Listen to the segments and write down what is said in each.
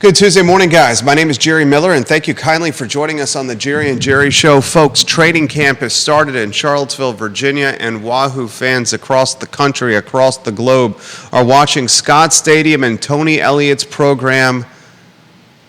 Good Tuesday morning, guys. My name is Jerry Miller, and thank you kindly for joining us on the Jerry and Jerry Show. Folks, training camp has started in Charlottesville, Virginia, and Wahoo fans across the country, across the globe, are watching Scott Stadium and Tony Elliott's program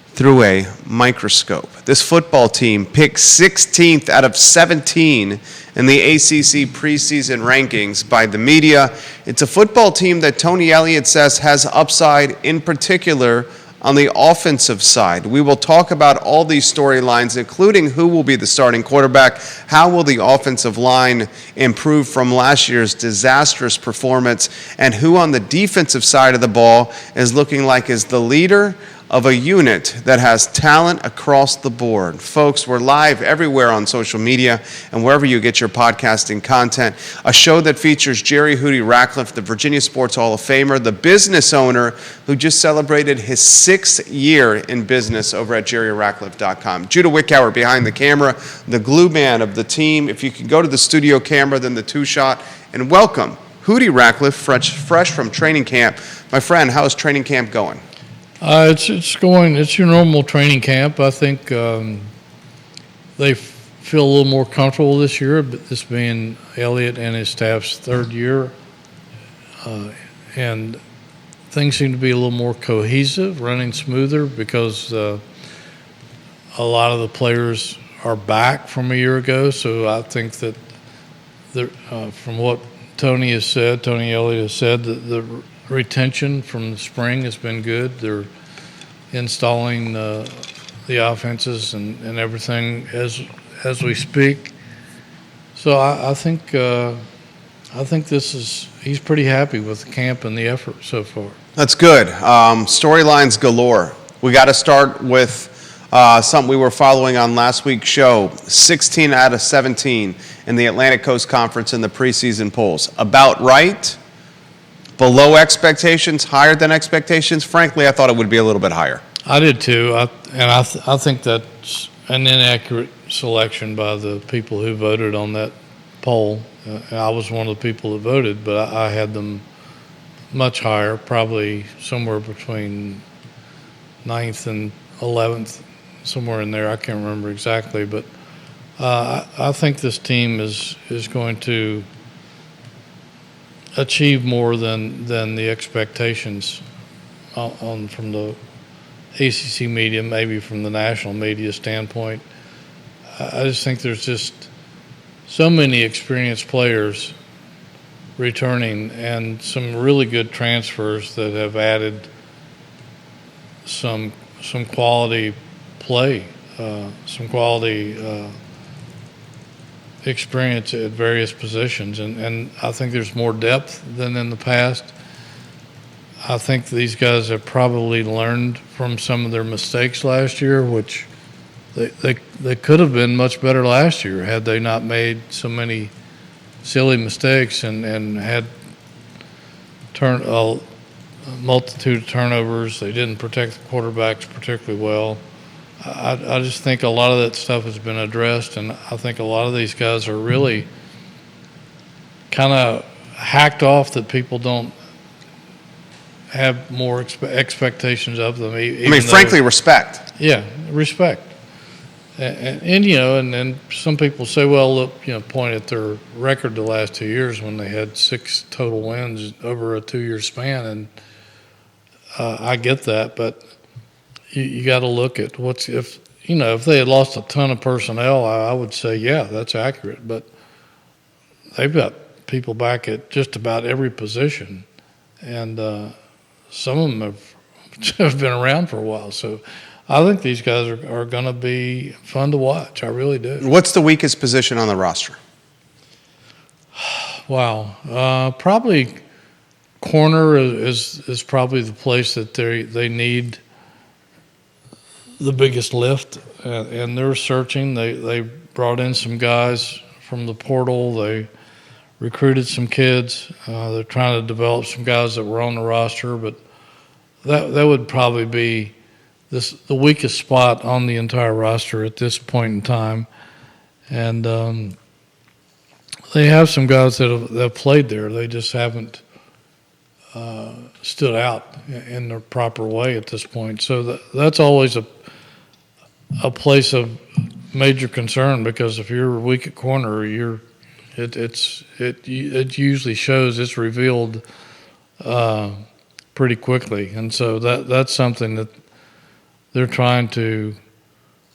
through a microscope. This football team picked 16th out of 17 in the ACC Preseason rankings by the media. It's a football team that Tony Elliott says has upside, in particular on the offensive side. We will talk about all these storylines, including who will be the starting quarterback, how will the offensive line improve from last year's disastrous performance, and who on the defensive side of the ball is looking like is the leader of a unit that has talent across the board. Folks, we're live everywhere on social media and wherever you get your podcasting content. A show that features Jerry Hootie Ratcliffe, the Virginia Sports Hall of Famer, the business owner who just celebrated his 6th year in business over at jerryratcliffe.com. Judah Wickower behind the camera, the glue man of the team. If you could go to the studio camera, then the two-shot, and welcome Hootie Ratcliffe, fresh from training camp. My friend, how is training camp going? It's going. It's your normal training camp. I think they feel a little more comfortable this year, but this being Elliott and his staff's 3rd year, and things seem to be a little more cohesive, running smoother because a lot of the players are back from a year ago. So I think that from what Tony Elliott has said, that the retention from the spring has been good. They're installing the offenses and everything as we speak. So I think he's pretty happy with the camp and the effort so far. That's good. Storylines galore. We got to start with something we were following on last week's show. 16 out of 17 in the Atlantic Coast Conference in the preseason polls. About right? Below expectations, higher than expectations? Frankly, I thought it would be a little bit higher. I did too, I think that's an inaccurate selection by the people who voted on that poll. I was one of the people that voted, but I had them much higher, probably somewhere between 9th and 11th, somewhere in there. I can't remember exactly, but I think this team is going to achieve more than the expectations from the ACC media, maybe from the national media standpoint. I just think there's just so many experienced players returning and some really good transfers that have added some quality play, some quality experience at various positions, and I think there's more depth than in the past. I think these guys have probably learned from some of their mistakes last year, which they could have been much better last year had they not made so many silly mistakes and had a multitude of turnovers. They didn't protect the quarterbacks particularly well. I just think a lot of that stuff has been addressed, and I think a lot of these guys are really kind of hacked off that people don't have more expectations of them. Frankly, respect. Yeah, respect. And some people say, well, look, point at their record the last 2 years when they had 6 total wins over a 2-year span, and I get that, but you got to look at if they had lost a ton of personnel, I would say, yeah, that's accurate. But they've got people back at just about every position, and some of them have been around for a while. So I think these guys are going to be fun to watch. I really do. What's the weakest position on the roster? Wow, probably corner is probably the place that they need the biggest lift, and they're searching. They brought in some guys from the portal. They recruited some kids. They're trying to develop some guys that were on the roster, but that would probably be the weakest spot on the entire roster at this point in time. And they have some guys that have played there. They just haven't stood out in the proper way at this point. So that's always a place of major concern, because if you're weak at corner, it usually shows. It's revealed pretty quickly, and so that's something that they're trying to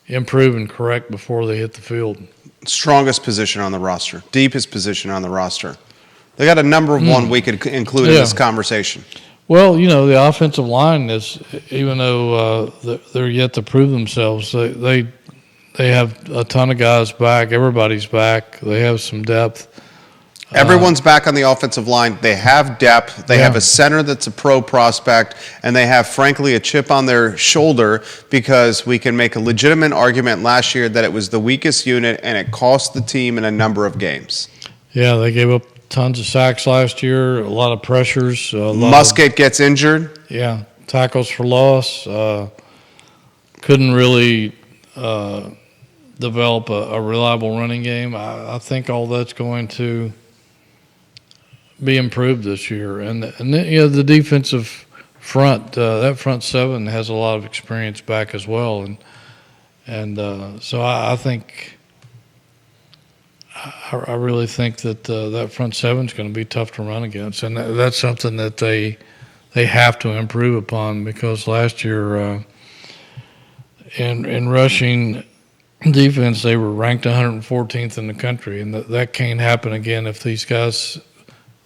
improve and correct before they hit the field. Strongest position on the roster, deepest position on the roster. They got a number of one we could include in this conversation. Well, the offensive line is, even though they're yet to prove themselves, they have a ton of guys back. Everybody's back. They have some depth. Everyone's back on the offensive line. They have depth. They have a center that's a pro prospect, and they have, frankly, a chip on their shoulder, because we can make a legitimate argument last year that it was the weakest unit and it cost the team in a number of games. Yeah, they gave up tons of sacks last year, a lot of pressures. Musket gets injured. Yeah, tackles for loss. Couldn't really develop a reliable running game. I think all that's going to be improved this year. And the defensive front, that front seven has a lot of experience back as well. And so I think, I really think that that front seven is going to be tough to run against. And that's something that they have to improve upon, because last year in rushing defense, they were ranked 114th in the country. And that can't happen again if these guys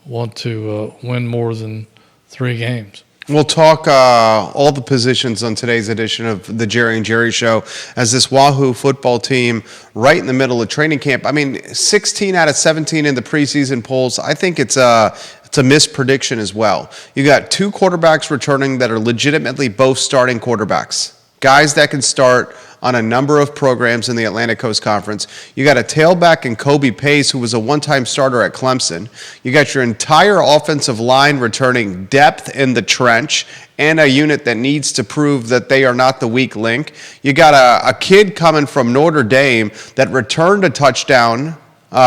want to win more than 3 games. We'll talk all the positions on today's edition of the Jerry and Jerry Show, as this Wahoo football team, right in the middle of training camp. I mean, 16 out of 17 in the preseason polls. I think it's a misprediction as well. You got 2 quarterbacks returning that are legitimately both starting quarterbacks, guys that can start on a number of programs in the Atlantic Coast Conference. You got a tailback in Kobe Pace, who was a one-time starter at Clemson. You got your entire offensive line returning depth in the trench, and a unit that needs to prove that they are not the weak link. You got a kid coming from Notre Dame that returned a touchdown,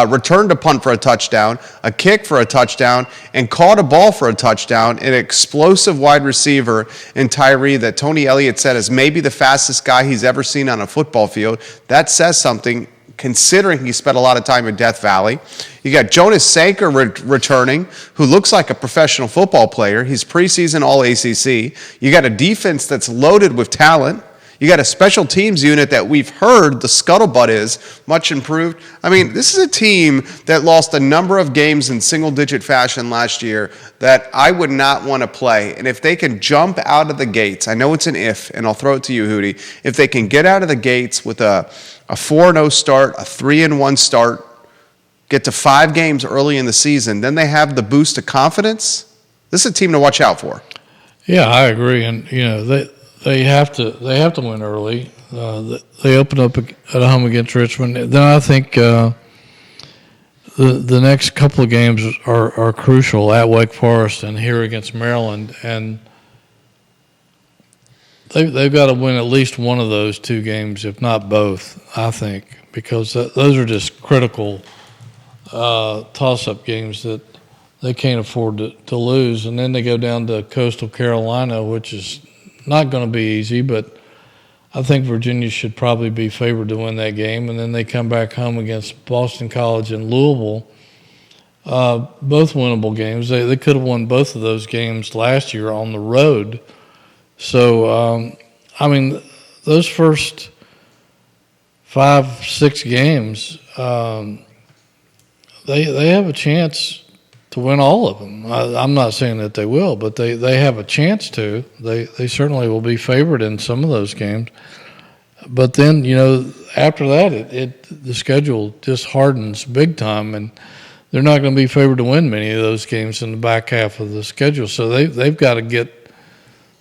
returned a punt for a touchdown, a kick for a touchdown, and caught a ball for a touchdown. An explosive wide receiver in Tyree that Tony Elliott said is maybe the fastest guy he's ever seen on a football field. That says something, considering he spent a lot of time in Death Valley. You got Jonas Sanker returning, who looks like a professional football player. He's preseason All-ACC. You got a defense that's loaded with talent. You got a special teams unit that we've heard the scuttlebutt is much improved. I mean, this is a team that lost a number of games in single-digit fashion last year that I would not want to play. And if they can jump out of the gates, I know it's an if, and I'll throw it to you, Hootie. If they can get out of the gates with a 4-0 start, a 3-1 start, get to 5 games early in the season, then they have the boost of confidence. This is a team to watch out for. Yeah, I agree. And, they have to win early. They open up at home against Richmond. Then I think the next couple of games are crucial, at Wake Forest and here against Maryland, and they've got to win at least one of those 2 games, if not both, I think, because those are just critical toss-up games that they can't afford to lose. And then they go down to Coastal Carolina, which is not going to be easy, but I think Virginia should probably be favored to win that game. And then they come back home against Boston College and Louisville, both winnable games. They could have won both of those games last year on the road. So, those first 5-6 games, they have a chance to win all of them. I'm not saying that they will, but they have a chance to. They certainly will be favored in some of those games. But then, after that, the schedule just hardens big time, and they're not going to be favored to win many of those games in the back half of the schedule. So they've got to get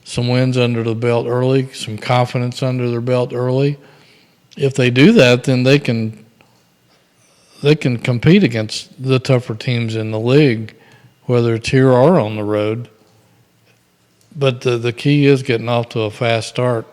some wins under the belt early, some confidence under their belt early. If they do that, then they can compete against the tougher teams in the league, whether it's here or on the road. But the key is getting off to a fast start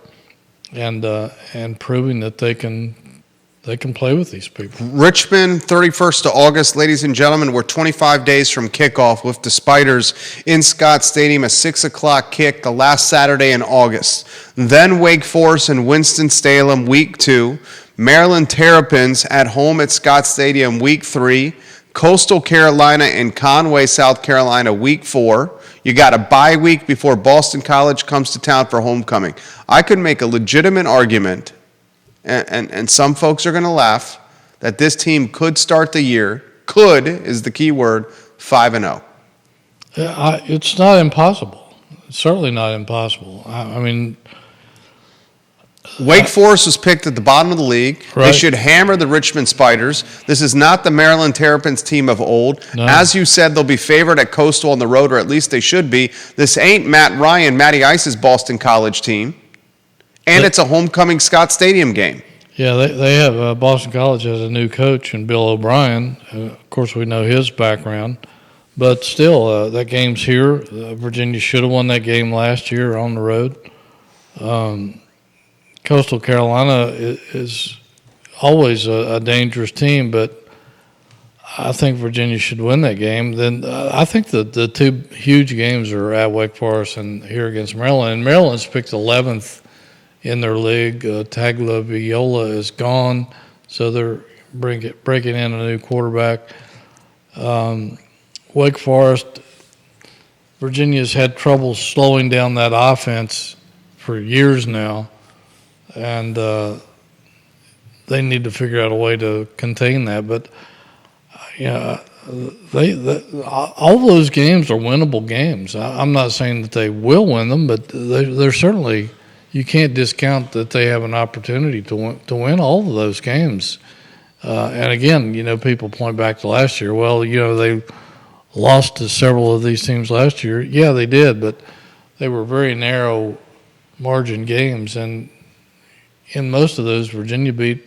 and proving that they can they can play with these people. Richmond, 31st of August, ladies and gentlemen. We're 25 days from kickoff with the Spiders in Scott Stadium, a 6 o'clock kick the last Saturday in August. Then Wake Forest and Winston-Salem, week 2. Maryland Terrapins at home at Scott Stadium, week 3. Coastal Carolina and Conway, South Carolina, week 4. You got a bye week before Boston College comes to town for homecoming. I could make a legitimate argument, and some folks are going to laugh, that this team could start the year, could is the key word, 5-0. It's not impossible. It's certainly not impossible. I mean, Wake Forest was picked at the bottom of the league. Right. They should hammer the Richmond Spiders. This is not the Maryland Terrapins team of old. No. As you said, they'll be favored at Coastal on the road, or at least they should be. This ain't Matty Ice's Boston College team. And it's a homecoming Scott Stadium game. Yeah, they have Boston College has a new coach in Bill O'Brien. Of course, we know his background. But still, that game's here. Virginia should have won that game last year on the road. Coastal Carolina is always a dangerous team, but I think Virginia should win that game. Then I think the two huge games are at Wake Forest and here against Maryland. And Maryland's picked 11th in their league. Tagovailoa is gone, so they're breaking in a new quarterback. Wake Forest, Virginia's had trouble slowing down that offense for years now. And they need to figure out a way to contain that. But all those games are winnable games. I'm not saying that they will win them, but they're certainly. You can't discount that they have an opportunity to win all of those games. And again, people point back to last year. Well, they lost to several of these teams last year. Yeah, they did, but they were very narrow margin games, and in most of those, Virginia beat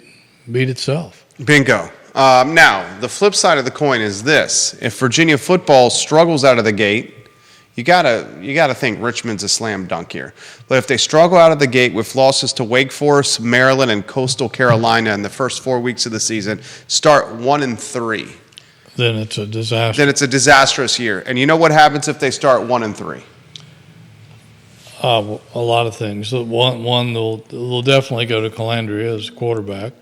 itself. Bingo. Now, the flip side of the coin is this. If Virginia football struggles out of the gate, you gotta think Richmond's a slam dunk here. But if they struggle out of the gate with losses to Wake Forest, Maryland, and Coastal Carolina in the first 4 weeks of the season, start 1-3. Then it's a disaster. Then it's a disastrous year. And you know what happens if they start 1-3? A lot of things. One, they'll definitely go to Calandria as quarterback.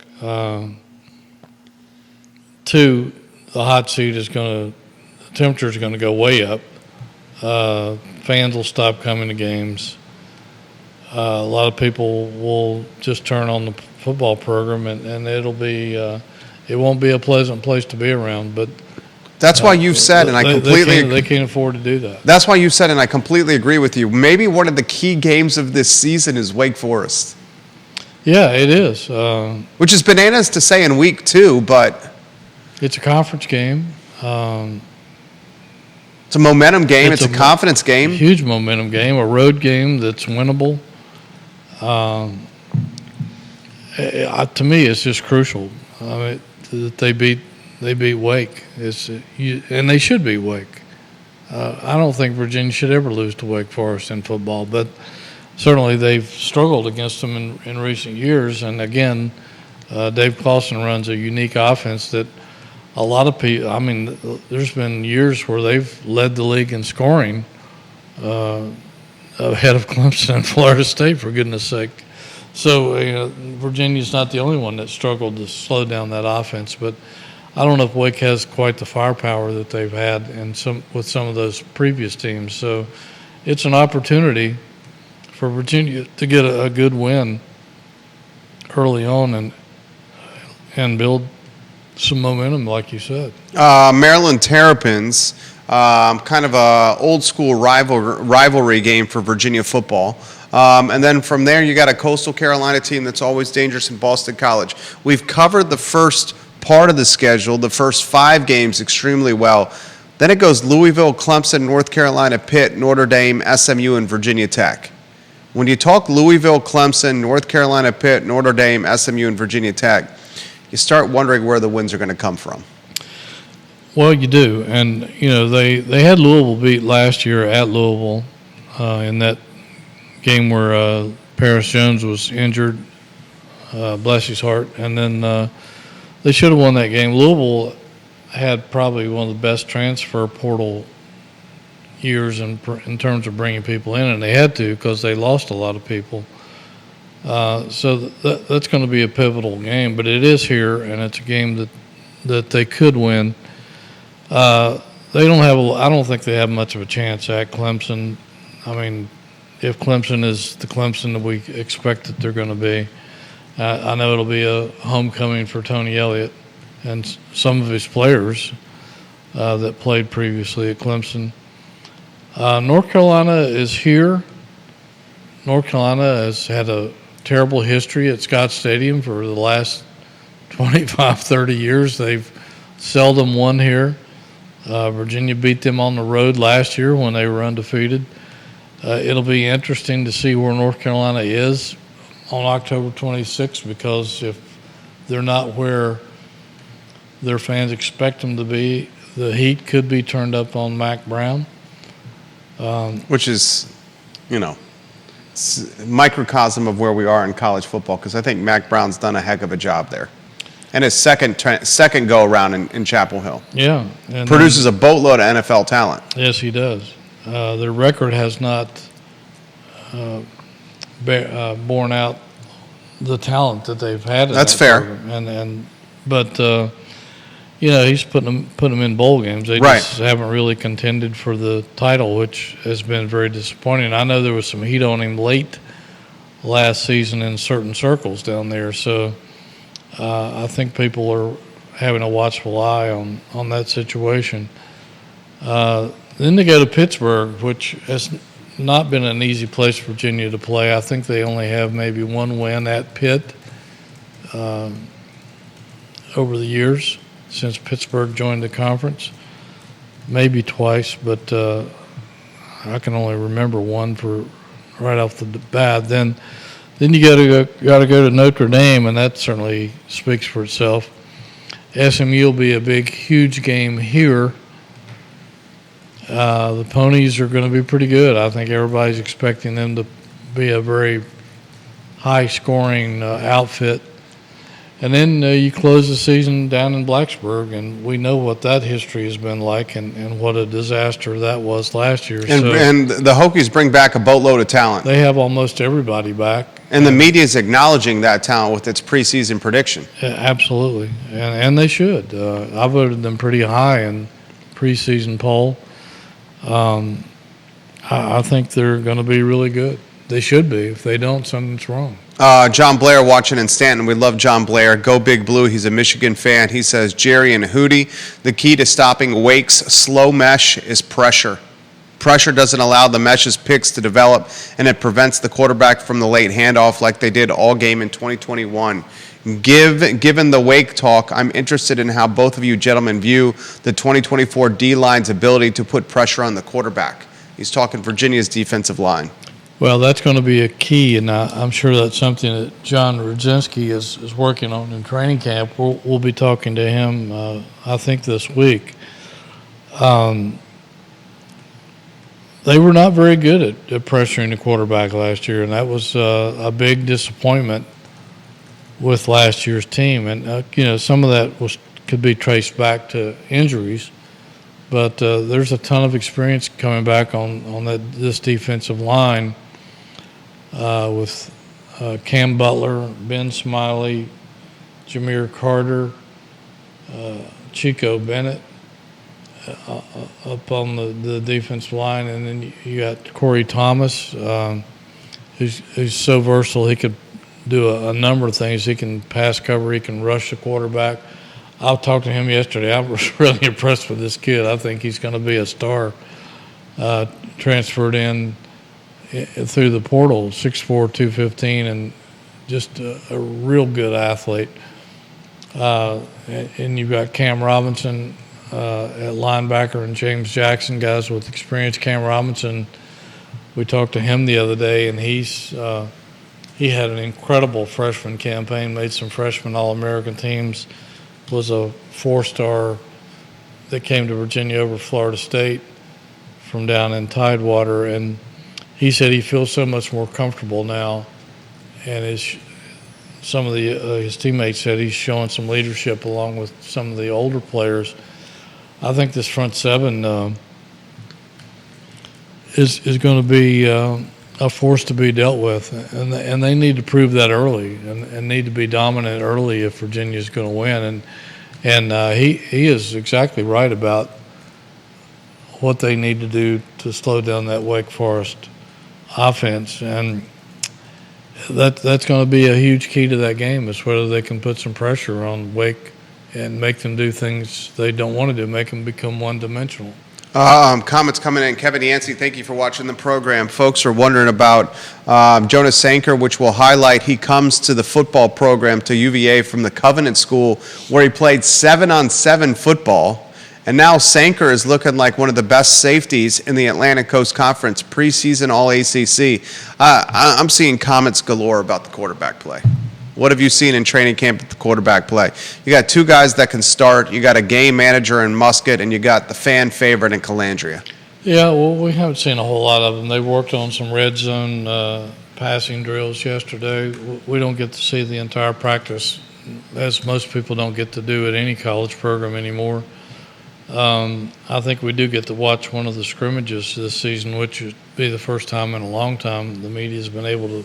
Two, the hot seat the temperature is going to go way up. Fans will stop coming to games. A lot of people will just turn on the football program, and it'll be it won't be a pleasant place to be around. But that's why you've said, and I completely they can't afford to do that. That's why you said, and I completely agree with you. Maybe one of the key games of this season is Wake Forest. Yeah, it is. Which is bananas to say in week 2, but it's a conference game. It's a momentum game. It's a confidence game. Huge momentum game. A road game that's winnable. To me, it's just crucial. I mean, that they beat Wake. And they should beat Wake. I don't think Virginia should ever lose to Wake Forest in football, but certainly they've struggled against them in recent years. And again, Dave Clawson runs a unique offense that a lot of people, there's been years where they've led the league in scoring ahead of Clemson and Florida State, for goodness sake. So Virginia's not the only one that struggled to slow down that offense, but I don't know if Wake has quite the firepower that they've had with some of those previous teams. So it's an opportunity for Virginia to get a good win early on and build some momentum, like you said. Maryland Terrapins, kind of a old school rivalry game for Virginia football. And then from there, you got a Coastal Carolina team that's always dangerous in Boston College. We've covered the first part of the schedule, the first 5 games, extremely well. Then it goes Louisville, Clemson, North Carolina, Pitt, Notre Dame, SMU, and Virginia Tech. When you talk Louisville, Clemson, North Carolina, Pitt, Notre Dame, SMU, and Virginia Tech, you start wondering where the wins are going to come from. Well, you do. And, they had Louisville beat last year at Louisville in that game where Paris Jones was injured. bless his heart. And then they should have won that game. Louisville had probably one of the best transfer portal years in terms of bringing people in, and they had to because they lost a lot of people. So that's going to be a pivotal game, but it is here, and it's a game that they could win. They don't have. I don't think they have much of a chance at Clemson. I mean, if Clemson is the Clemson that we expect that they're going to be, I know it'll be a homecoming for Tony Elliott and some of his players that played previously at Clemson. North Carolina is here. North Carolina has had a terrible history at Scott Stadium for the last 25, 30 years. They've seldom won here. Virginia beat them on the road last year when they were undefeated. It'll be interesting to see where North Carolina is on October 26th, because if they're not where their fans expect them to be, the heat could be turned up on Mac Brown. Which is, microcosm of where we are in college football, because I think Mac Brown's done a heck of a job there. And his second go-around in Chapel Hill. Yeah. And produces a boatload of NFL talent. Yes, he does. Their record has not borne out the talent that they've had. That's fair. But he's putting them in bowl games. They just haven't really contended for the title, which has been very disappointing. I know there was some heat on him late last season in certain circles down there, so I think people are having a watchful eye on that situation. Then they go to Pittsburgh, which has not been an easy place for Virginia to play. I think they only have maybe one win at Pitt over the years since Pittsburgh joined the conference. Maybe twice, but I can only remember one for right off the bat. Then you got to go to Notre Dame, and that certainly speaks for itself. SMU will be a huge game here. The Ponies are going to be pretty good. I think everybody's expecting them to be a very high-scoring outfit. And then you close the season down in Blacksburg, and we know what that history has been like and what a disaster that was last year. And the Hokies bring back a boatload of talent. They have almost everybody back. And the media is acknowledging that talent with its preseason prediction. Yeah, absolutely, and they should. I voted them pretty high in preseason poll. I think they're going to be really good. They should be. If they don't, something's wrong. John Blair watching in Stanton. We love John Blair. Go Big Blue. He's a Michigan fan. He says, Jerry and Hootie, the key to stopping Wake's slow mesh is pressure. Pressure doesn't allow the mesh's picks to develop, and it prevents the quarterback from the late handoff like they did all game in 2021. Given the Wake talk, I'm interested in how both of you gentlemen view the 2024 D-line's ability to put pressure on the quarterback. He's talking Virginia's defensive line. Well, that's going to be a key, and I'm sure that's something that John Rudzinski is working on in training camp. We'll be talking to him, I think, this week. They were not very good at pressuring the quarterback last year, and that was a big disappointment with last year's team. And, some of that could be traced back to injuries, but there's a ton of experience coming back on this defensive line with Cam Butler, Ben Smiley, Jameer Carter, Chico Bennett up on the defensive line. And then you got Corey Thomas, who's so versatile. He could do a number of things. He can pass cover. He can rush the quarterback. I talked to him yesterday. I was really impressed with this kid. I think he's going to be a star. Transferred in through the portal, 6'4", 215, and just a real good athlete. And you've got Cam Robinson at linebacker and James Jackson, guys with experience. Cam Robinson, we talked to him the other day, and he had an incredible freshman campaign, made some freshman All-American teams, was a 4-star that came to Virginia over Florida State from down in Tidewater, and he said he feels so much more comfortable now and is some of his teammates said he's showing some leadership along with some of the older players. I think this front seven is going to be a force to be dealt with, and they need to prove that early and need to be dominant early if Virginia's going to win. And he is exactly right about what they need to do to slow down that Wake Forest offense, and that's going to be a huge key to that game, is whether they can put some pressure on Wake and make them do things they don't want to do, make them become one-dimensional. Comments coming in. Kevin Yancey, thank you for watching the program. Folks are wondering about Jonas Sanker, which we'll highlight. He comes to the football program to UVA from the Covenant School, where he played 7-on-7 football. And now Sanker is looking like one of the best safeties in the Atlantic Coast Conference, preseason All-ACC. I'm seeing comments galore about the quarterback play. What have you seen in training camp at the quarterback play? You got two guys that can start. You got a game manager in Musket, and you got the fan favorite in Calandria. Yeah, well, we haven't seen a whole lot of them. They worked on some red zone passing drills yesterday. We don't get to see the entire practice, as most people don't get to do at any college program anymore. I think we do get to watch one of the scrimmages this season, which would be the first time in a long time the media's been able to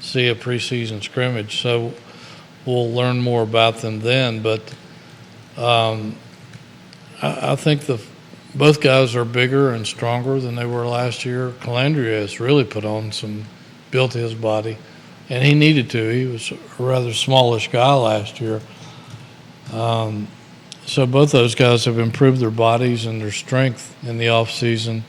see a preseason scrimmage. So we'll learn more about them then. But I think both guys are bigger and stronger than they were last year. Calandria has really put on built his body, and he needed to. He was a rather smallish guy last year. So both those guys have improved their bodies and their strength in the offseason.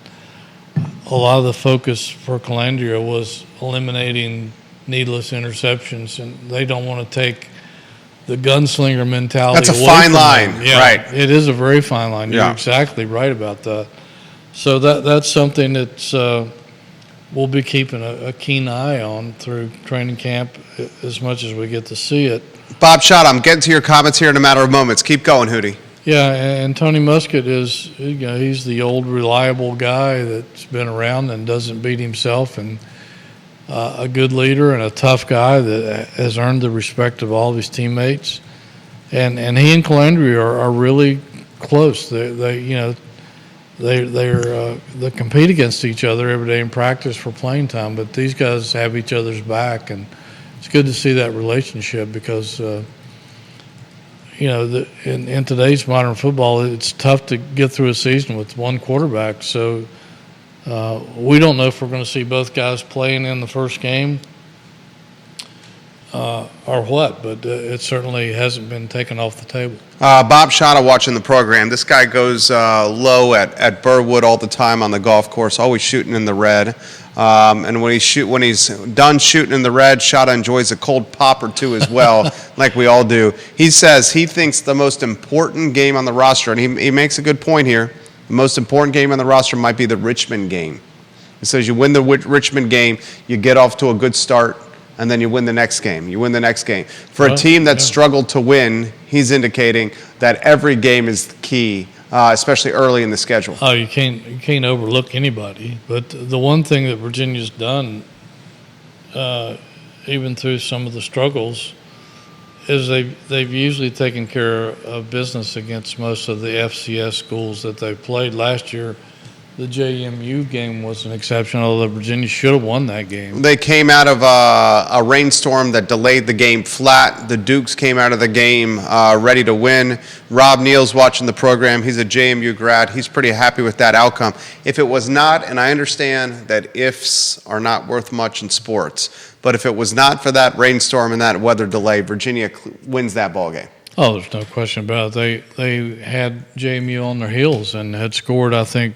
A lot of the focus for Calandria was eliminating needless interceptions, and they don't want to take the gunslinger mentality. That's a away fine from line, them. Yeah, right? It is a very fine line. Yeah. You're exactly right about that. So that's something that's we'll be keeping a keen eye on through training camp as much as we get to see it. Bob Schott, I'm getting to your comments here in a matter of moments. Keep going, Hootie. Yeah, and Tony Musket is, he's the old reliable guy that's been around and doesn't beat himself, and a good leader and a tough guy that has earned the respect of all of his teammates. And he and Calandria are really close. They compete against each other every day in practice for playing time, but these guys have each other's back, and it's good to see that relationship because in today's modern football, it's tough to get through a season with one quarterback. So we don't know if we're going to see both guys playing in the first game or what, but it certainly hasn't been taken off the table. Bob Schott watching the program. This guy goes low at Burwood all the time on the golf course, always shooting in the red. And when he's done shooting in the red, Schott enjoys a cold pop or two as well, like we all do. He says he thinks the most important game on the roster, and he makes a good point here, the most important game on the roster might be the Richmond game. He says you win the Richmond game, you get off to a good start, and then you win the next game. You win the next game. For a team that struggled to win, he's indicating that every game is key, especially early in the schedule. Oh, you can't overlook anybody. But the one thing that Virginia's done, even through some of the struggles, is they've usually taken care of business against most of the FCS schools that they've played. Last year, the JMU game was an exception, although Virginia should have won that game. They came out of a rainstorm that delayed the game flat. The Dukes came out of the game ready to win. Rob Neal's watching the program. He's a JMU grad. He's pretty happy with that outcome. If it was not, and I understand that ifs are not worth much in sports, but if it was not for that rainstorm and that weather delay, Virginia wins that ball game. Oh, there's no question about it. They had JMU on their heels and had scored, I think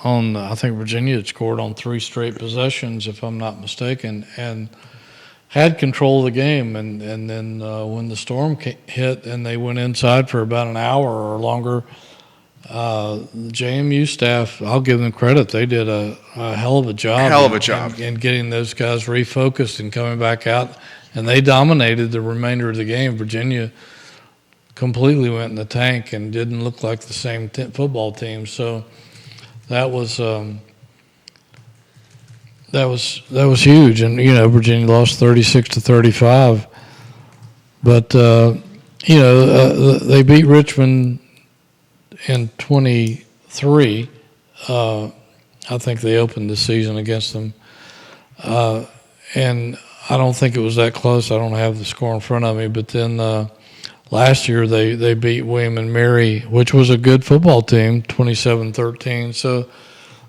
Virginia had scored on 3 straight possessions, if I'm not mistaken, and had control of the game. And then when the storm hit and they went inside for about an hour or longer, the JMU staff, I'll give them credit, they did a hell of a job. In getting those guys refocused and coming back out. And they dominated the remainder of the game. Virginia completely went in the tank and didn't look like the same football team. So that was huge, and Virginia lost 36-35. But they beat Richmond in 23. I think they opened the season against them. And I don't think it was that close. I don't have the score in front of me. But then last year they beat William and Mary, which was a good football team, 27-13. So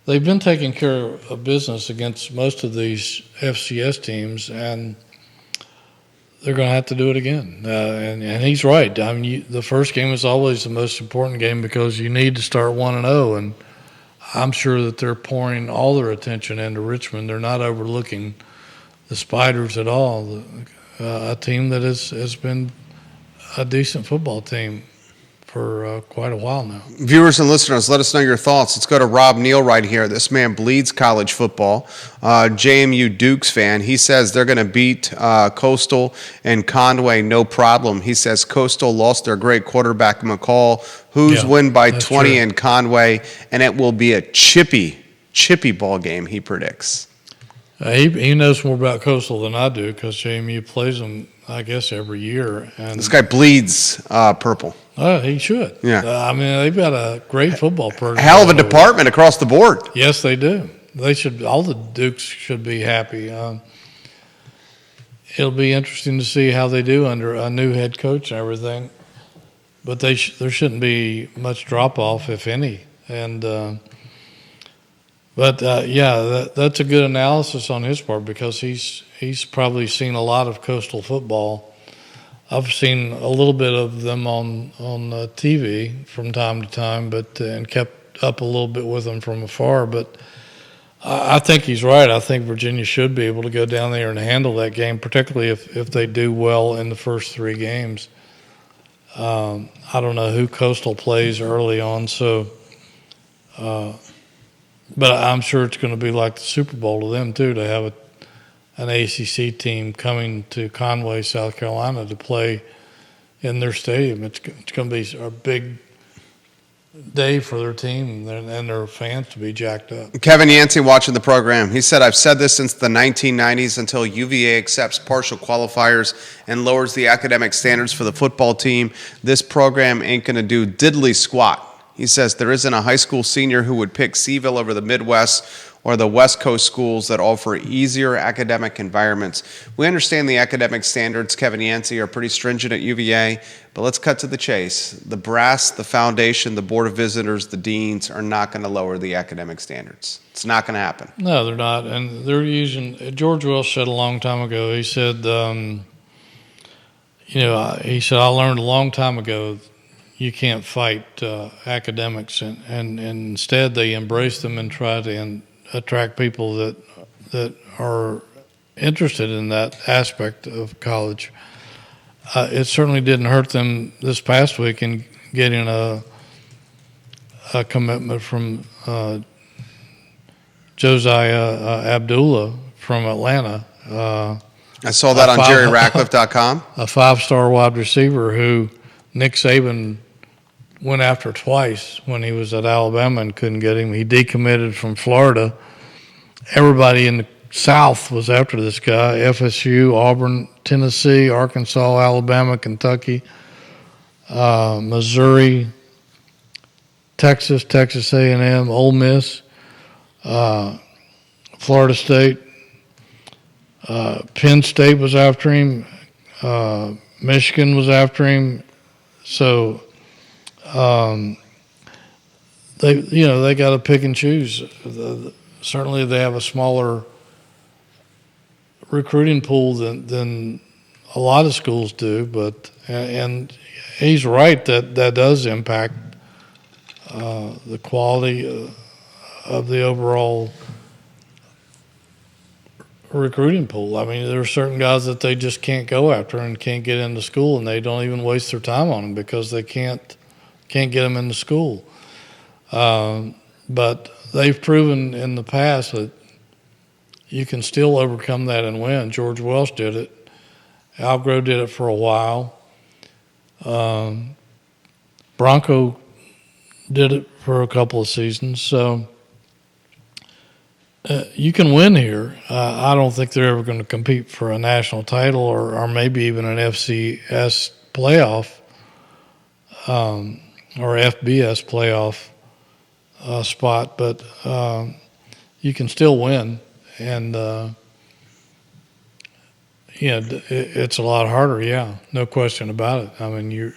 they've been taking care of business against most of these FCS teams, and they're going to have to do it again. And he's right. I mean, the first game is always the most important game because you need to start 1-0, and I'm sure that they're pouring all their attention into Richmond. They're not overlooking the Spiders at all, a team that has been a decent football team for quite a while now. Viewers and listeners, let us know your thoughts. Let's go to Rob Neal right here. This man bleeds college football. JMU Dukes fan. He says they're going to beat Coastal and Conway, no problem. He says Coastal lost their great quarterback, McCall. Who's win by 20 true. in Conway, and it will be a chippy ball game, he predicts. He knows more about Coastal than I do because JMU plays them, I guess, every year. And This guy bleeds purple. He should. Yeah. I mean, they've got a great football program. Hell of a department across the board. Yes, they do. They should. All the Dukes should be happy. It'll be interesting to see how they do under a new head coach and everything. But there shouldn't be much drop off, if any. And that's a good analysis on his part because he's probably seen a lot of Coastal football. I've seen a little bit of them on TV from time to time, but and kept up a little bit with them from afar. But I think he's right. I think Virginia should be able to go down there and handle that game, particularly if they do well in the first 3 games. I don't know who Coastal plays early on, so but I'm sure it's going to be like the Super Bowl to them too, to have an ACC team coming to Conway, South Carolina to play in their stadium. It's going to be a big day for their team and their fans to be jacked up. Kevin Yancey watching the program. He said, I've said this since the 1990s until UVA accepts partial qualifiers and lowers the academic standards for the football team. This program ain't going to do diddly squat. He says there isn't a high school senior who would pick CVille over the Midwest or the West Coast schools that offer easier academic environments. We understand the academic standards, Kevin Yancey, are pretty stringent at UVA, but let's cut to the chase. The brass, the foundation, the board of visitors, the deans are not going to lower the academic standards. It's not going to happen. No, they're not. And they're using – George Welsh said a long time ago, he said, he said, I learned a long time ago you can't fight academics, and instead they embrace them and try to attract people that are interested in that aspect of college. It certainly didn't hurt them this past week in getting a commitment from Josiah Abdullah from Atlanta. I saw that on JerryRatcliffe.com. A 5-star wide receiver who Nick Saban went after twice when he was at Alabama and couldn't get him. He decommitted from Florida. Everybody in the South was after this guy: FSU, Auburn, Tennessee, Arkansas, Alabama, Kentucky, Missouri, Texas, Texas A&M, Ole Miss, Florida State, Penn State was after him, Michigan was after him. So they got to pick and choose. Certainly, they have a smaller recruiting pool than a lot of schools do, but and he's right that does impact the quality of the overall recruiting pool. I mean, there are certain guys that they just can't go after and can't get into school, and they don't even waste their time on them because they can't get them into school. But they've proven in the past that you can still overcome that and win. George Welsh did it. Algro did it for a while. Bronco did it for a couple of seasons. So You can win here. I don't think they're ever going to compete for a national title or maybe even an FCS playoff or FBS playoff spot, but you can still win. And, it's a lot harder, yeah, no question about it. I mean, you're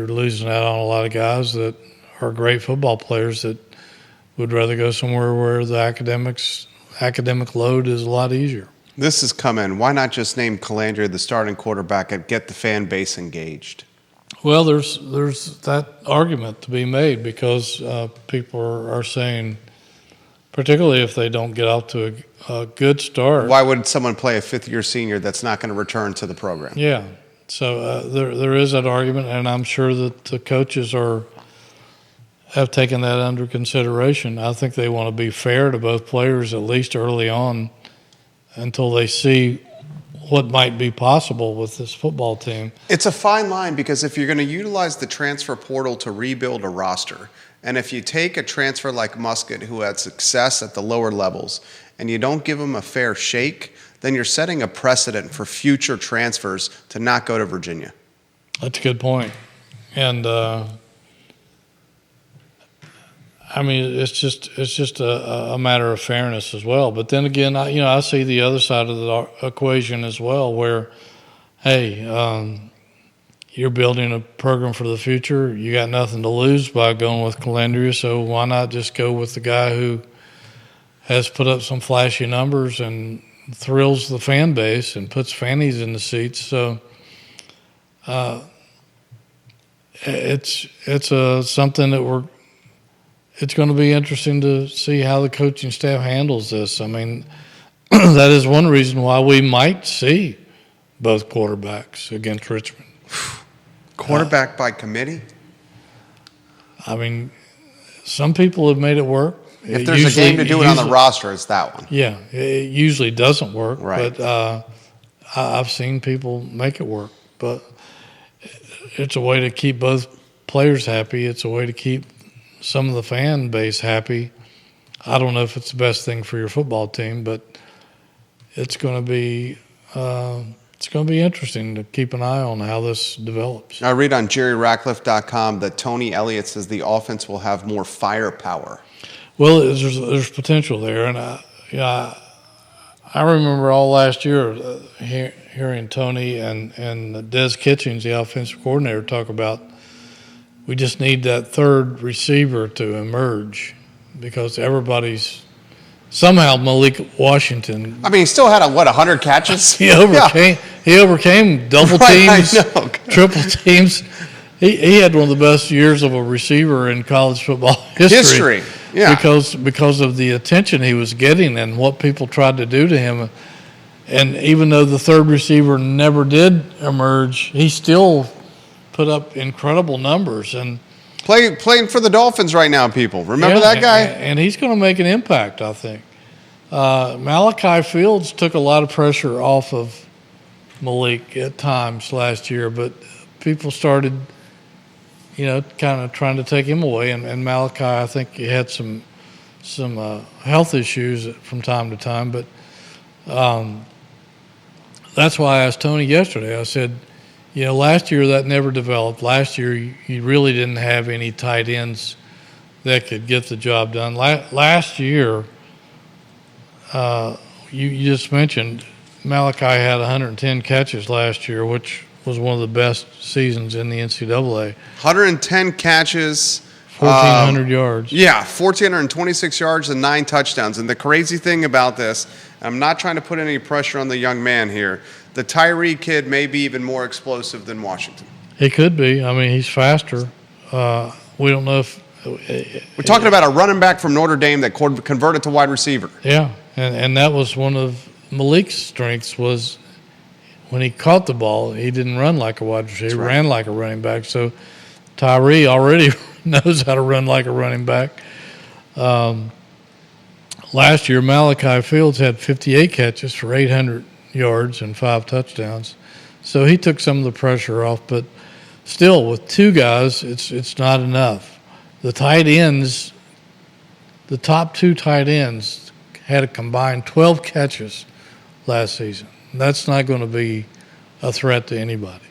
losing out on a lot of guys that are great football players that would rather go somewhere where the academic load is a lot easier. This has come in. Why not just name Calandria the starting quarterback and get the fan base engaged? Well, there's that argument to be made because people are saying, particularly if they don't get off to a good start. Why would someone play a fifth-year senior that's not going to return to the program? Yeah. So there is that argument, and I'm sure that the coaches have taken that under consideration. I think they want to be fair to both players, at least early on, until they see what might be possible with this football team. It's a fine line because if you're going to utilize the transfer portal to rebuild a roster, and if you take a transfer like Musket who had success at the lower levels and you don't give him a fair shake, then you're setting a precedent for future transfers to not go to Virginia. That's a good point. And I mean, it's just a matter of fairness as well. But then again, I see the other side of the equation as well, where, hey, you're building a program for the future. You got nothing to lose by going with Calandria, so why not just go with the guy who has put up some flashy numbers and thrills the fan base and puts fannies in the seats. So it's something that it's going to be interesting to see how the coaching staff handles this. I mean, that is one reason why we might see both quarterbacks against Richmond. Quarterback by committee? I mean, some people have made it work. If there's a game to do it on the roster, it's that one. Yeah, it usually doesn't work. Right. But I've seen people make it work. But it's a way to keep both players happy. It's a way to keep some of the fan base happy. I don't know if it's the best thing for your football team, but it's going to be interesting to keep an eye on how this develops. I read on JerryRatcliffe.com that Tony Elliott says the offense will have more firepower. Well, there's potential there, and I remember all last year hearing Tony and Des Kitchings, the offensive coordinator, talk about we just need that third receiver to emerge because everybody's somehow Malik Washington. I mean, he still had 100 catches? He overcame double teams, triple teams. He had one of the best years of a receiver in college football history. Yeah. Because of the attention he was getting and what people tried to do to him. And even though the third receiver never did emerge, he still put up incredible numbers. And playing for the Dolphins right now, people. Remember that guy? And he's going to make an impact, I think. Malachi Fields took a lot of pressure off of Malik at times last year, but people started, kind of trying to take him away. And Malachi, I think, he had some health issues from time to time. But that's why I asked Tony yesterday. I said, last year that never developed. Last year you really didn't have any tight ends that could get the job done. Last year, you just mentioned Malachi had 110 catches last year, which was one of the best seasons in the NCAA. 110 catches. 1,400 yards. Yeah, 1,426 yards and 9 touchdowns. And the crazy thing about this, I'm not trying to put any pressure on the young man here, the Tyree kid may be even more explosive than Washington. He could be. I mean, he's faster. We don't know if we're talking about a running back from Notre Dame that converted to wide receiver. Yeah, and that was one of Malik's strengths was when he caught the ball, he didn't run like a wide receiver. He ran like a running back. So Tyree already knows how to run like a running back. Last year, Malachi Fields had 58 catches for 800 yards and 5 touchdowns. So he took some of the pressure off, but still, with 2 guys, it's not enough. The tight ends, the top 2 tight ends had a combined 12 catches last season. That's not going to be a threat to anybody.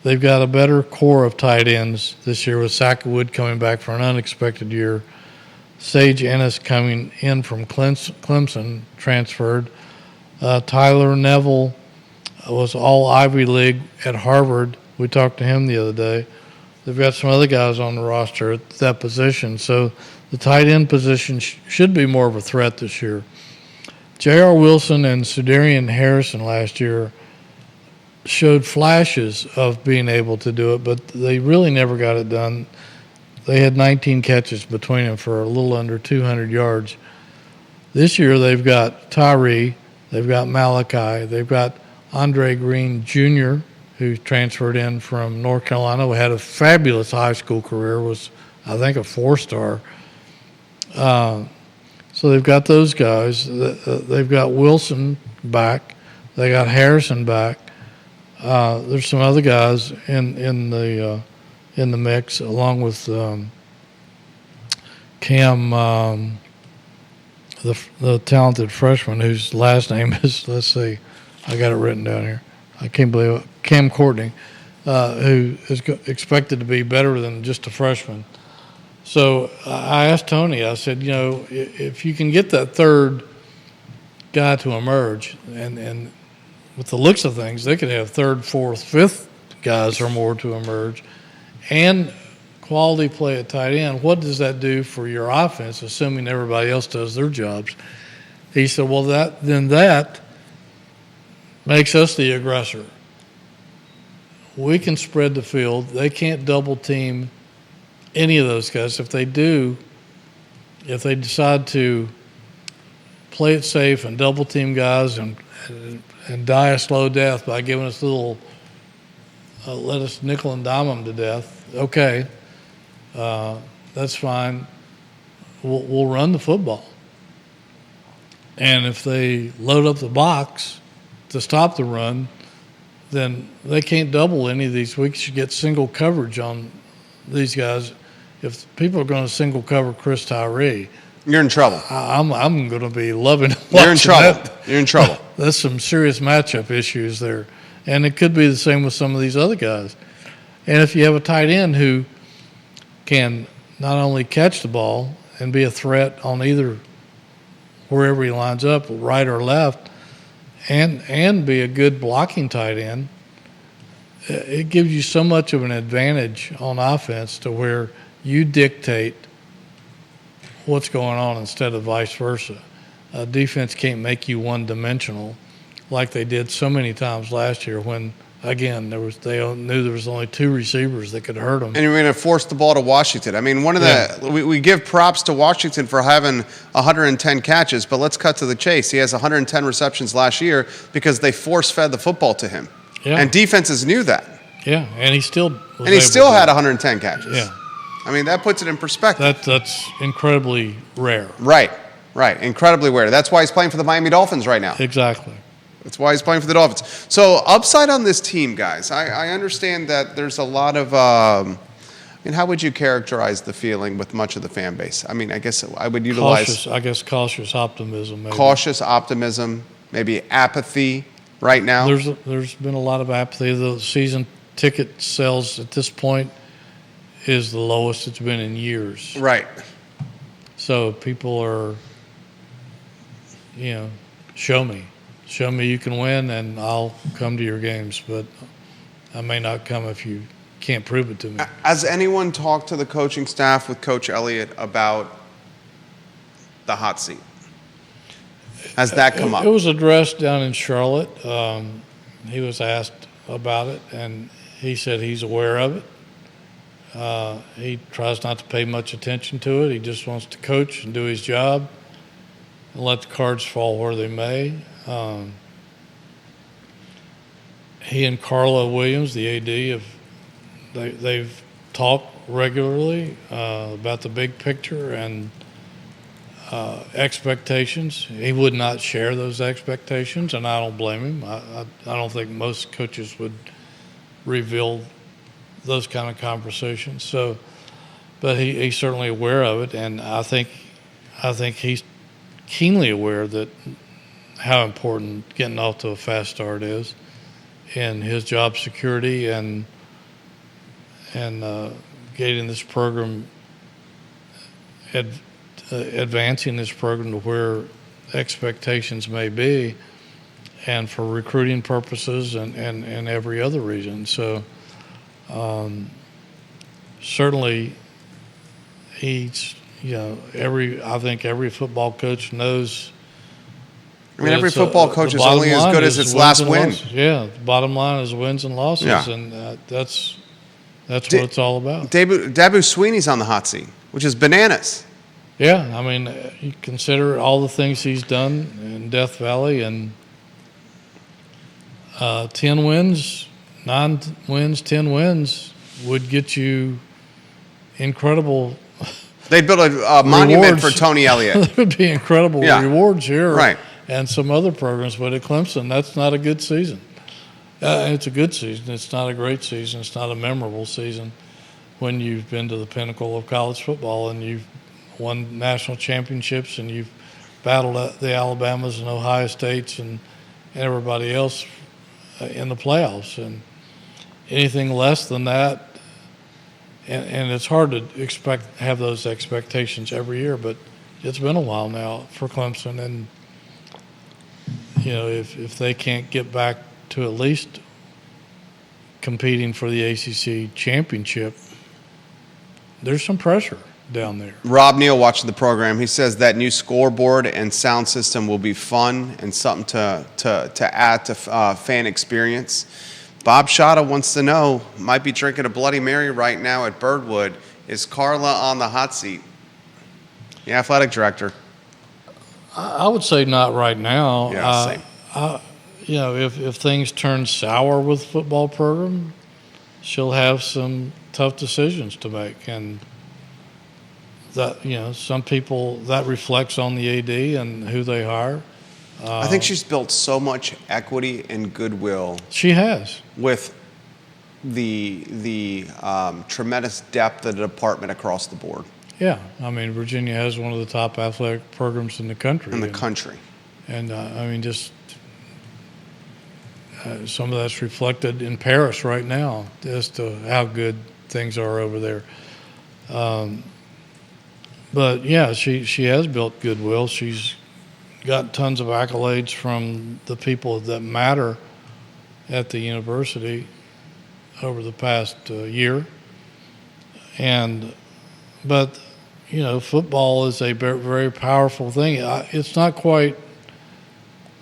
They've got a better core of tight ends this year with Sanker coming back for an unexpected year. Sage Ennis coming in from Clemson, transferred. Tyler Neville was all Ivy League at Harvard. We talked to him the other day. They've got some other guys on the roster at that position. So the tight end position should be more of a threat this year. J.R. Wilson and Sudarian Harrison last year showed flashes of being able to do it, but they really never got it done. They had 19 catches between them for a little under 200 yards. This year they've got Tyree, they've got Malachi, they've got Andre Green Jr., who transferred in from North Carolina, who had a fabulous high school career, was, I think, a 4-star. So they've got those guys. They've got Wilson back. They got Harrison back. There's some other guys in the mix, along with Cam, the talented freshman whose last name is, let's see, I got it written down here. I can't believe it. Cam Courtney, who is expected to be better than just a freshman. So I asked Tony, I said, if you can get that third guy to emerge, and with the looks of things, they could have third, fourth, fifth guys or more to emerge, and quality play at tight end, what does that do for your offense, assuming everybody else does their jobs? He said, well, that makes us the aggressor. We can spread the field. They can't double team any of those guys. If they do, if they decide to play it safe and double team guys and die a slow death by giving us let us nickel and dime them to death, okay, that's fine. We'll run the football. And if they load up the box to stop the run, then they can't double any of these. We should get single coverage on these guys. If people are going to single cover Chris Tyree, you're in trouble. I'm going to be loving watching You're in trouble. that. You're in trouble. There's some serious matchup issues there. And it could be the same with some of these other guys. And if you have a tight end who can not only catch the ball and be a threat on either wherever he lines up, right or left, and be a good blocking tight end, it gives you so much of an advantage on offense to where you dictate what's going on instead of vice versa. Defense can't make you one-dimensional like they did so many times last year when, again, they knew there was only 2 receivers that could hurt them. And you're going to force the ball to Washington. I mean, we give props to Washington for having 110 catches, but let's cut to the chase. He has 110 receptions last year because they force-fed the football to him. Yeah. And defenses knew that. Yeah, and he still had 110 catches. Yeah. I mean, that puts it in perspective. That's incredibly rare. Right. Incredibly rare. That's why he's playing for the Miami Dolphins right now. Exactly. That's why he's playing for the Dolphins. So, upside on this team, guys, I understand that there's a lot of how would you characterize the feeling with much of the fan base? I mean, I guess I would utilize cautious optimism. Maybe. Cautious optimism, maybe apathy right now. There's been a lot of apathy. The season ticket sales at this point is the lowest it's been in years. Right. So people are, show me you can win, and I'll come to your games, but I may not come if you can't prove it to me. Has anyone talked to the coaching staff with Coach Elliott about the hot seat? Has that come up? It was addressed down in Charlotte. He was asked about it, and he said he's aware of it. He tries not to pay much attention to it. He just wants to coach and do his job and let the cards fall where they may. He and Carla Williams, the AD, they've talked regularly about the big picture and expectations. He would not share those expectations, and I don't blame him. I don't think most coaches would reveal those kind of conversations. So, but he's certainly aware of it, and I think he's keenly aware that how important getting off to a fast start is in his job security and getting this program, advancing this program to where expectations may be, and for recruiting purposes and every other reason. So certainly he's, I think every football coach knows. I mean, every football coach is only as good as its last win. Yeah, the bottom line is wins and losses, Yeah. and that's what it's all about. Dabu Sweeney's on the hot seat, which is bananas. Yeah, I mean, you consider all the things he's done in Death Valley, and 10 wins, 9 wins, 10 wins would get you incredible. They built a monument for Tony Elliott. There would be incredible rewards here, right? And some other programs, but at Clemson, that's not a good season. It's a good season. It's not a great season. It's not a memorable season when you've been to the pinnacle of college football and you've won national championships and you've battled the Alabamas and Ohio States and everybody else in the playoffs. And anything less than that, and it's hard to have those expectations every year, but it's been a while now for Clemson, and if they can't get back to at least competing for the ACC championship, there's some pressure down there. Rob Neal watching the program, he says that new scoreboard and sound system will be fun and something to add to fan experience. Bob Shada wants to know, might be drinking a Bloody Mary right now at Birdwood, is Carla on the hot seat? The athletic director. I would say not right now. Yeah, same. If things turn sour with football program, she'll have some tough decisions to make, and that some people, that reflects on the AD and who they hire. I think she's built so much equity and goodwill. She has, with the tremendous depth of the department across the board. Yeah, I mean, Virginia has one of the top athletic programs in the country. And I mean, just some of that's reflected in Paris right now as to how good things are over there. But yeah, she has built goodwill. She's got tons of accolades from the people that matter at the university over the past year. But football is a very, very powerful thing. It's not quite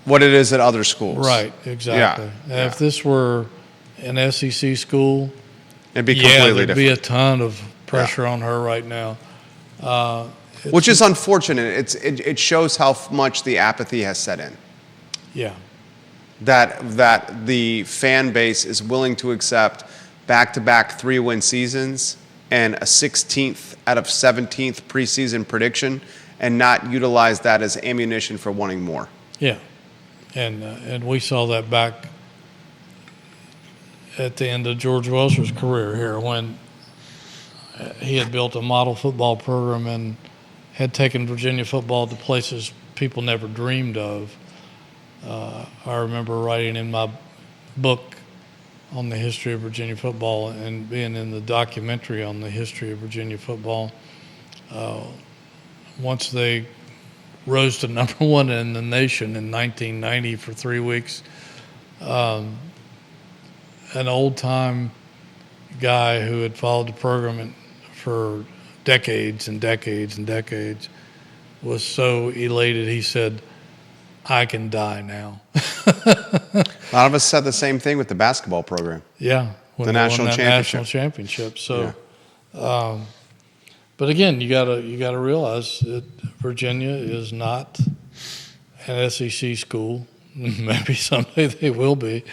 what it is at other schools. Right, exactly. Yeah. If this were an SEC school, it'd be completely there'd different. be a ton of pressure on her right now. Which is unfortunate. It shows how much the apathy has set in. Yeah. That the fan base is willing to accept back-to-back 3-win seasons and a 16th out of 17th preseason prediction and not utilize that as ammunition for wanting more. Yeah. And we saw that back at the end of George Welsh's career here when he had built a model football program and had taken Virginia football to places people never dreamed of. I remember writing in my book on the history of Virginia football and being in the documentary on the history of Virginia football. Once they rose to number one in the nation in 1990 for 3 weeks, an old-time guy who had followed the program for decades and decades and decades was so elated he said, "I can die now." A lot of us said the same thing with the basketball program. Yeah, when the national championship. So, but again, you gotta realize that Virginia is not an SEC school. Maybe someday they will be,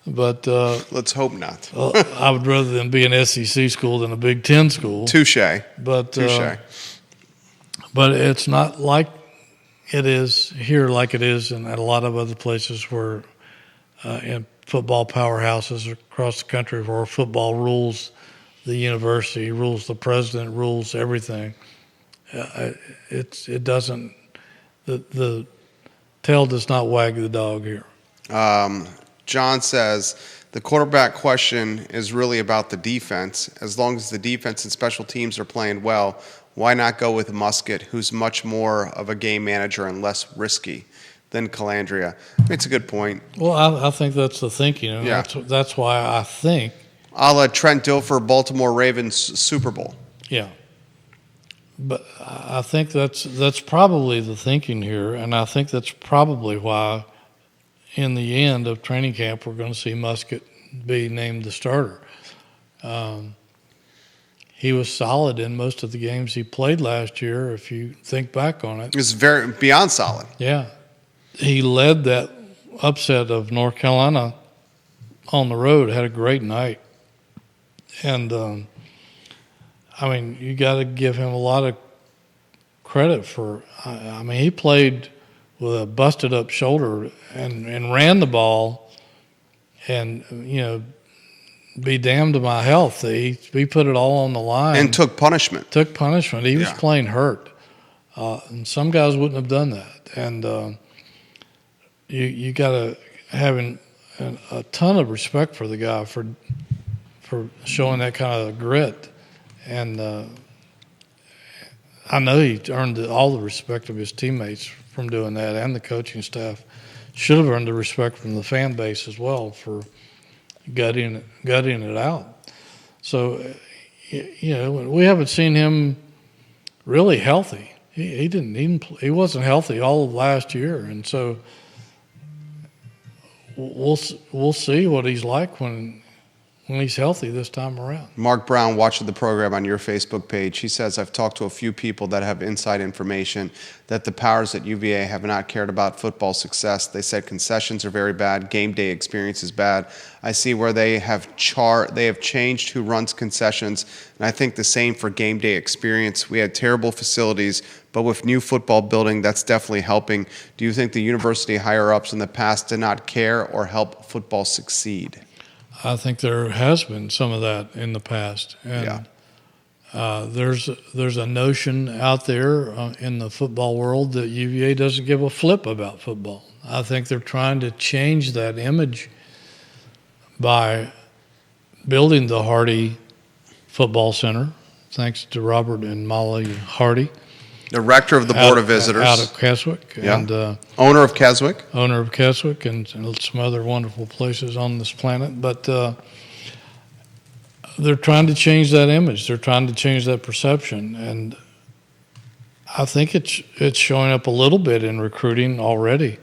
but let's hope not. I would rather them be an SEC school than a Big Ten school. Touche. But it's not like it is here, like it is in a lot of other places where in football powerhouses across the country where football rules the university, rules the president, rules everything. It doesn't the tail does not wag the dog here. John says the quarterback question is really about the defense. As long as the defense and special teams are playing well, why not go with Musket, who's much more of a game manager and less risky than Calandria? It's a good point. Well, I think that's the thinking. And Yeah. That's why I think, A la Trent Dilfer, Baltimore Ravens Super Bowl. yeah. But I think that's probably the thinking here, and I think that's probably why, in the end of training camp, we're going to see Musket be named the starter. He was solid in most of the games he played last year, if you think back on it. It was very beyond solid. Yeah. He led that upset of North Carolina on the road, had a great night. And, I mean, you got to give him a lot of credit for, I mean, he played with a busted up shoulder and ran the ball, and, you know, be damned to my health. He put it all on the line. And took punishment. He was Yeah. playing hurt. And some guys wouldn't have done that. And you got to have a ton of respect for the guy for showing that kind of grit. And I know he earned all the respect of his teammates from doing that, and the coaching staff should have earned the respect from the fan base as well for gutting it out. So, you know, we haven't seen him really healthy. He wasn't healthy all of last year, and so we'll see what he's like when he's healthy this time around. Mark Brown, watching the program on your Facebook page, he says, I've talked to a few people that have inside information that the powers at UVA have not cared about football success. They said concessions are very bad, game day experience is bad. I see where they have changed who runs concessions, and I think the same for game day experience. We had terrible facilities, but with new football building, that's definitely helping. Do you think the university higher-ups in the past did not care or help football succeed? I think there has been some of that in the past, and there's a notion out there in the football world that UVA doesn't give a flip about football. I think they're trying to change that image by building the Hardy Football Center, thanks to Robert and Molly Hardy. The rector of the Board of Visitors. Out of Keswick. Yeah. And Owner of Keswick. Owner of Keswick and some other wonderful places on this planet. But they're trying to change that image. They're trying to change that perception. And I think it's showing up a little bit in recruiting already.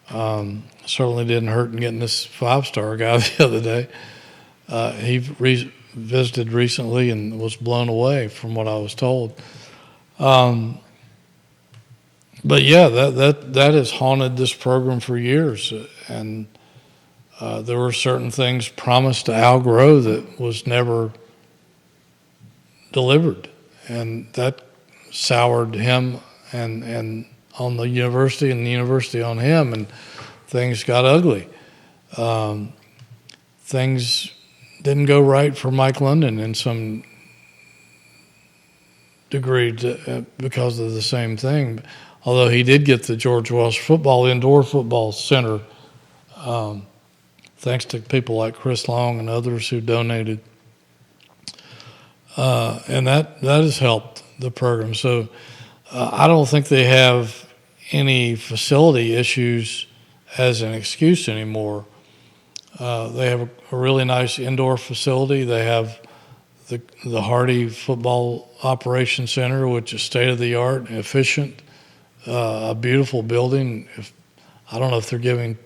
Certainly didn't hurt in getting this 5-star guy the other day. He visited recently and was blown away from what I was told. But yeah, that has haunted this program for years, and there were certain things promised to Al Groh that was never delivered, and that soured him and on the university and the university on him, and things got ugly. Things didn't go right for Mike London in some degree because of the same thing. Although he did get the George Welsh Indoor Football Center, thanks to people like Chris Long and others who donated. And that has helped the program. So I don't think they have any facility issues as an excuse anymore. They have a really nice indoor facility. They have the Hardy Football Operations Center, which is state-of-the-art and efficient, a beautiful building. I don't know if they're giving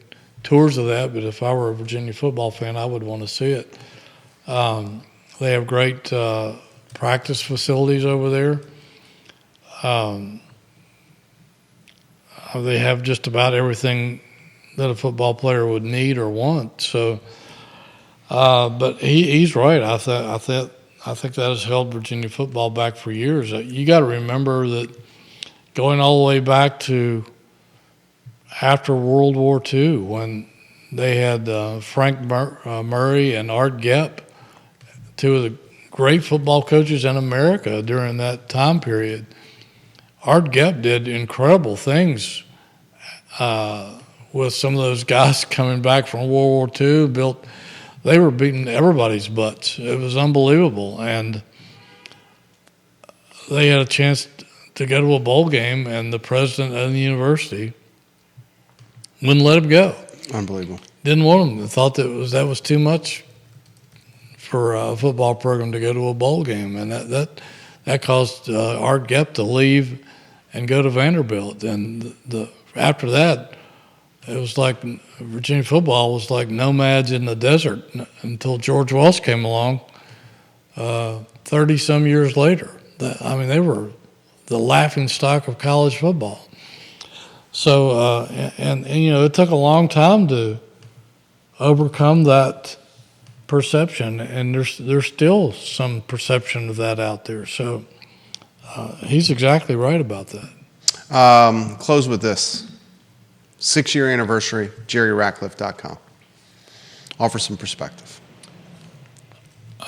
tours of that, but if I were a Virginia football fan, I would want to see it. They have great practice facilities over there. They have just about everything that a football player would need or want. So, but he's right. I think that has held Virginia football back for years. You got to remember that going all the way back to after World War II, when they had Frank Murray and Art Gepp, two of the great football coaches in America during that time period. Art Gep did incredible things with some of those guys coming back from World War II. They were beating everybody's butts. It was unbelievable. And they had a chance to go to a bowl game, and the president of the university wouldn't let them go. Unbelievable. Didn't want them. Thought that was too much for a football program to go to a bowl game, and that caused Art Gep to leave and go to Vanderbilt. And after that, it was like Virginia football was like nomads in the desert until George Welsh came along 30-some years later. They were the laughingstock of college football. So, and it took a long time to overcome that perception, and there's still some perception of that out there. So he's exactly right about that. Close with this. 6-year anniversary, JerryRatcliffe.com. Offer some perspective.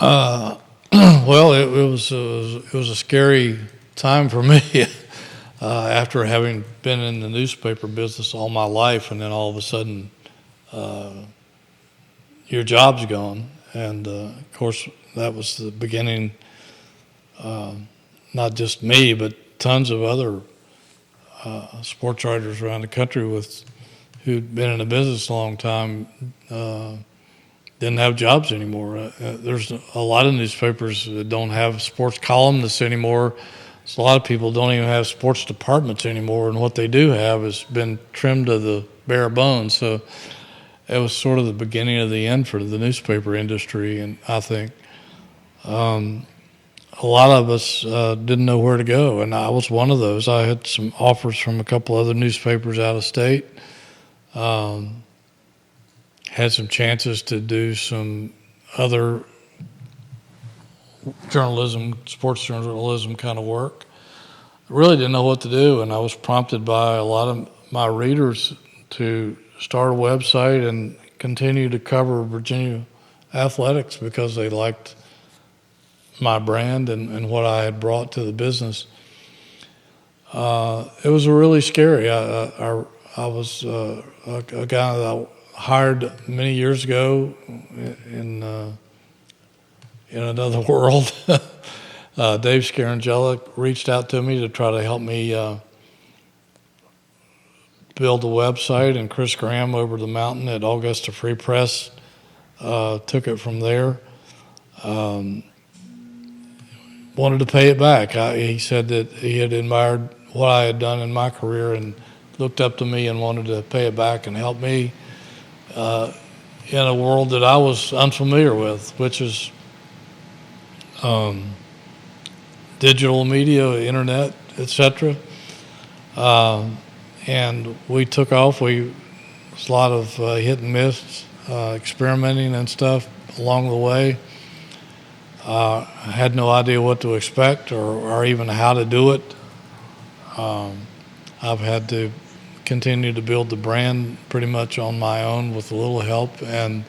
Well, it was a scary time for me after having been in the newspaper business all my life, and then all of a sudden your job's gone. And of course, that was the beginning. Not just me, but tons of other sports writers around the country who'd been in the business a long time didn't have jobs anymore. There's a lot of newspapers that don't have sports columnists anymore. So a lot of people don't even have sports departments anymore, and what they do have has been trimmed to the bare bones. So it was sort of the beginning of the end for the newspaper industry, and I think a lot of us didn't know where to go, and I was one of those. I had some offers from a couple other newspapers out of state. Had some chances to do some other journalism, sports journalism kind of work. I really didn't know what to do, and I was prompted by a lot of my readers to start a website and continue to cover Virginia athletics because they liked my brand and what I had brought to the business. It was really scary. I was a guy that I hired many years ago in another world. Dave Scarangella reached out to me to try to help me build a website, and Chris Graham over the mountain at Augusta Free Press took it from there. Wanted to pay it back. He said that he had admired what I had done in my career and looked up to me and wanted to pay it back and help me in a world that I was unfamiliar with, which is digital media, internet, etc. And we took off. It was a lot of hit and miss, experimenting and stuff along the way. I had no idea what to expect or even how to do it. I've had to continue to build the brand pretty much on my own with a little help, and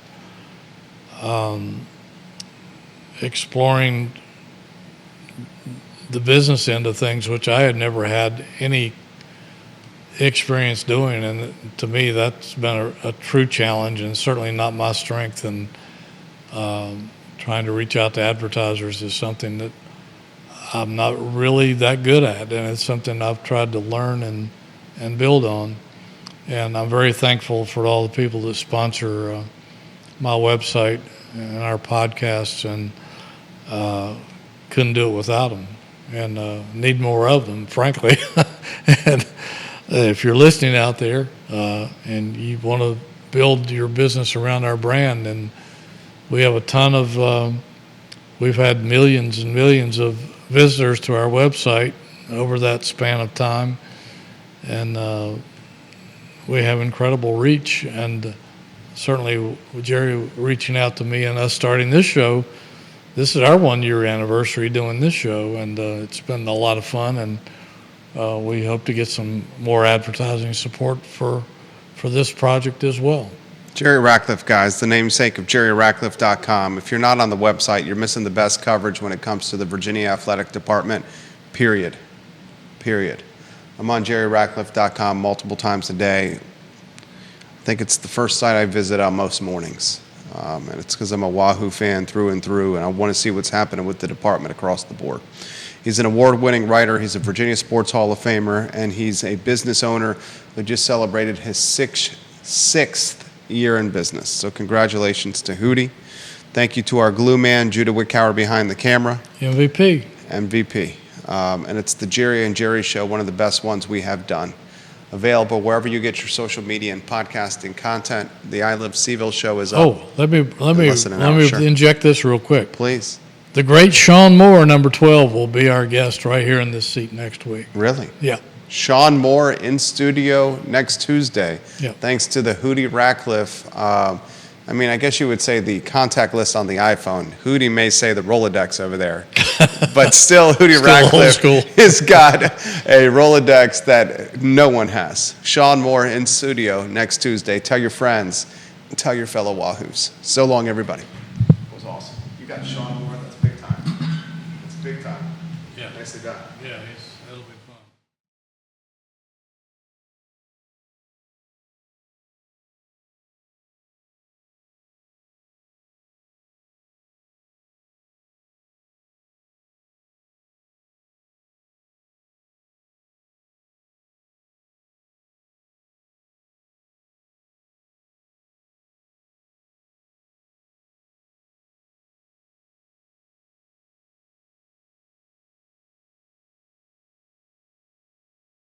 exploring the business end of things, which I had never had any experience doing. And to me, that's been a true challenge, and certainly not my strength. And trying to reach out to advertisers is something that I'm not really that good at, and it's something I've tried to learn and build on. And I'm very thankful for all the people that sponsor my website and our podcasts, and couldn't do it without them, and need more of them, frankly. And if you're listening out there and you want to build your business around our brand, then we have a ton of, we've had millions and millions of visitors to our website over that span of time, and we have incredible reach. And certainly with Jerry reaching out to me and us starting this show, this is our 1-year anniversary doing this show, and it's been a lot of fun, and we hope to get some more advertising support for this project as well. Jerry Ratcliffe, guys, the namesake of JerryRatcliffe.com. If you're not on the website, you're missing the best coverage when it comes to the Virginia Athletic Department, period. I'm on jerryratcliffe.com multiple times a day. I think it's the first site I visit on most mornings. And it's because I'm a Wahoo fan through and through, and I want to see what's happening with the department across the board. He's an award-winning writer. He's a Virginia Sports Hall of Famer, and he's a business owner who just celebrated his sixth year in business. So congratulations to Hootie. Thank you to our glue man, Judah Wickower, behind the camera. MVP. MVP. And it's the Jerry and Jerry Show, one of the best ones we have done. Available wherever you get your social media and podcasting content. The I Love CVille Show is up. Oh, let me inject this real quick. Please. The great Sean Moore, number 12, will be our guest right here in this seat next week. Really? Yeah. Sean Moore in studio next Tuesday. Yeah. Thanks to the Hootie Ratcliffe. I guess you would say the contact list on the iPhone. Hootie may say the Rolodex over there. But still, Hootie Ratcliffe has got a Rolodex that no one has. Sean Moore in studio next Tuesday. Tell your friends. And tell your fellow Wahoos. So long, everybody. It was awesome. You got Sean Moore. That's big time. That's big time. Yeah. Nicely done. Yeah, that'll be